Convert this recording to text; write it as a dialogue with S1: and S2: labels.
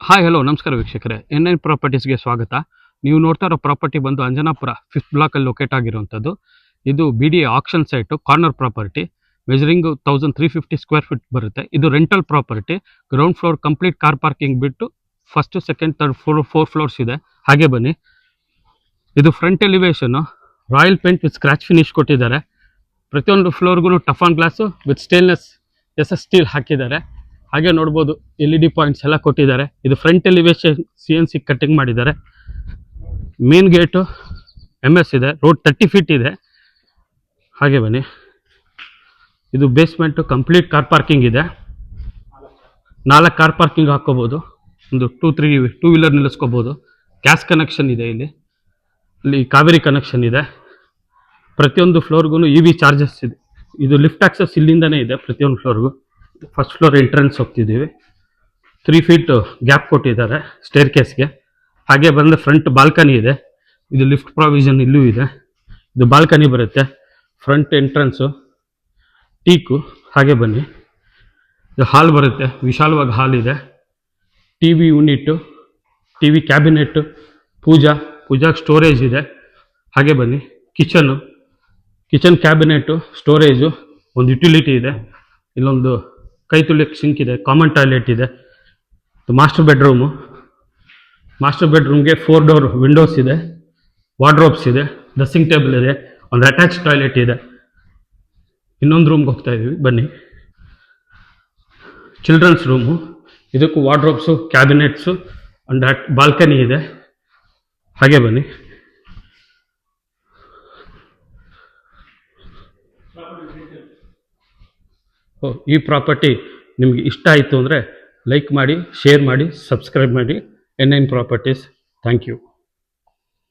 S1: Hi hello ನಮಸ್ಕಾರ ವೀಕ್ಷಕರೇ, N9 ಪ್ರಾಪರ್ಟೀಸ್ಗೆ ಸ್ವಾಗತ. ನೀವು ನೋಡ್ತಾ ಇರೋ ಪ್ರಾಪರ್ಟಿ ಬಂದು ಅಂಜನಾಪುರ 5th ಬ್ಲಾಕಲ್ಲಿ ಲೊಕೇಟ್ ಆಗಿರುವಂಥದ್ದು. ಇದು BDA auction site, corner property, measuring 1350 square feet ಬರುತ್ತೆ. ಇದು rental property. Ground floor complete car parking ಬಿಟ್ಟು ಫಸ್ಟ್ ಸೆಕೆಂಡ್ ಥರ್ಡ್ 4 ಫ್ಲೋರ್ಸ್ ಇದೆ. ಹಾಗೆ ಬನ್ನಿ. ಇದು front elevation royal paint with scratch finish ಕೊಟ್ಟಿದ್ದಾರೆ. ಪ್ರತಿಯೊಂದು ಫ್ಲೋರ್ಗೂ ಟಫ್ ಆನ್ glass with stainless SS steel ಹಾಕಿದ್ದಾರೆ. ಹಾಗೆ ನೋಡ್ಬೋದು LED ಪಾಯಿಂಟ್ಸ್ ಎಲ್ಲ ಕೊಟ್ಟಿದ್ದಾರೆ. ಇದು ಫ್ರಂಟ್ ಎಲಿವೇಶನ್ CNC ಕಟ್ಟಿಂಗ್ ಮಾಡಿದ್ದಾರೆ. ಮೇನ್ ಗೇಟು MS ಇದೆ. ರೋಡ್ 30 ಫೀಟ್ ಇದೆ. ಹಾಗೆ ಬನ್ನಿ. ಇದು ಬೇಸ್ಮೆಂಟು ಕಂಪ್ಲೀಟ್ ಕಾರ್ ಪಾರ್ಕಿಂಗ್ ಇದೆ. 4 ಕಾರ್ ಪಾರ್ಕಿಂಗ್ ಹಾಕ್ಕೋಬೋದು. ಒಂದು 2 ವೀಲರ್ ನಿಲ್ಲಿಸ್ಕೋಬೋದು. ಗ್ಯಾಸ್ ಕನೆಕ್ಷನ್ ಇದೆ ಇಲ್ಲಿ ಕಾವೇರಿ ಕನೆಕ್ಷನ್ ಇದೆ. ಪ್ರತಿಯೊಂದು ಫ್ಲೋರ್ಗೂ EV ಚಾರ್ಜಸ್ ಇದೆ. ಇದು ಲಿಫ್ಟ್ ಆಕ್ಸಸ್ ಇಲ್ಲಿಂದನೇ ಇದೆ ಪ್ರತಿಯೊಂದು ಫ್ಲೋರ್ಗೂ. ಫಸ್ಟ್ ಫ್ಲೋರ್ ಎಂಟ್ರೆನ್ಸ್ ಹೋಗ್ತಿದ್ದೀವಿ. 3 ಫೀಟ್ ಗ್ಯಾಪ್ ಕೊಟ್ಟಿದ್ದಾರೆ ಸ್ಟೇರ್ ಕೇಸ್ಗೆ. ಹಾಗೆ ಬಂದರೆ ಫ್ರಂಟ್ ಬಾಲ್ಕನಿ ಇದೆ. ಇದು ಲಿಫ್ಟ್ ಪ್ರಾವಿಷನ್ ಇಲ್ಲೂ ಇದೆ. ಇದು ಬಾಲ್ಕನಿ ಬರುತ್ತೆ. Front entrance teak. ಹಾಗೆ ಬನ್ನಿ. ಇದು ಹಾಲ್ ಬರುತ್ತೆ. ವಿಶಾಲವಾಗಿ ಹಾಲ್ ಇದೆ. TV ಯೂನಿಟ್ಟು, TV ಕ್ಯಾಬಿನೆಟ್ಟು, ಪೂಜಾಗೆ ಸ್ಟೋರೇಜ್ ಇದೆ. ಹಾಗೆ ಬನ್ನಿ. ಕಿಚನ್ ಕ್ಯಾಬಿನೆಟ್ಟು, ಸ್ಟೋರೇಜು, ಒಂದು ಯುಟಿಲಿಟಿ ಇದೆ. ಇಲ್ಲೊಂದು ಕೈ ತೊಳಿಯೋಕ್ಕೆ ಸಿಂಕ್ ಇದೆ. ಕಾಮನ್ ಟಾಯ್ಲೆಟ್ ಇದೆ. ಮಾಸ್ಟರ್ ಬೆಡ್ರೂಮ್ಗೆ 4 ಡೋರ್ ವಿಂಡೋಸ್ ಇದೆ. ವಾರ್ಡ್ರೋಬ್ಸ್ ಇದೆ. ಡ್ರೆಸ್ಸಿಂಗ್ ಟೇಬಲ್ ಇದೆ. ಒಂದು ಅಟ್ಯಾಚ್ ಟಾಯ್ಲೆಟ್ ಇದೆ. ಇನ್ನೊಂದು ರೂಮ್ಗೆ ಹೋಗ್ತಾ ಇದ್ದೀವಿ ಬನ್ನಿ. Children's room. ಇದಕ್ಕೂ ವಾರ್ಡ್ರೋಬ್ಸು, ಕ್ಯಾಬಿನೆಟ್ಸು, ಒಂದು ಬಾಲ್ಕನಿ ಇದೆ. ಹಾಗೆ ಬನ್ನಿ. ಈ ಪ್ರಾಪರ್ಟಿ ನಿಮಗೆ ಇಷ್ಟ ಆಯಿತು ಅಂದರೆ ಲೈಕ್ ಮಾಡಿ, ಶೇರ್ ಮಾಡಿ, ಸಬ್ಸ್ಕ್ರೈಬ್ ಮಾಡಿ. N9 properties. Thank you.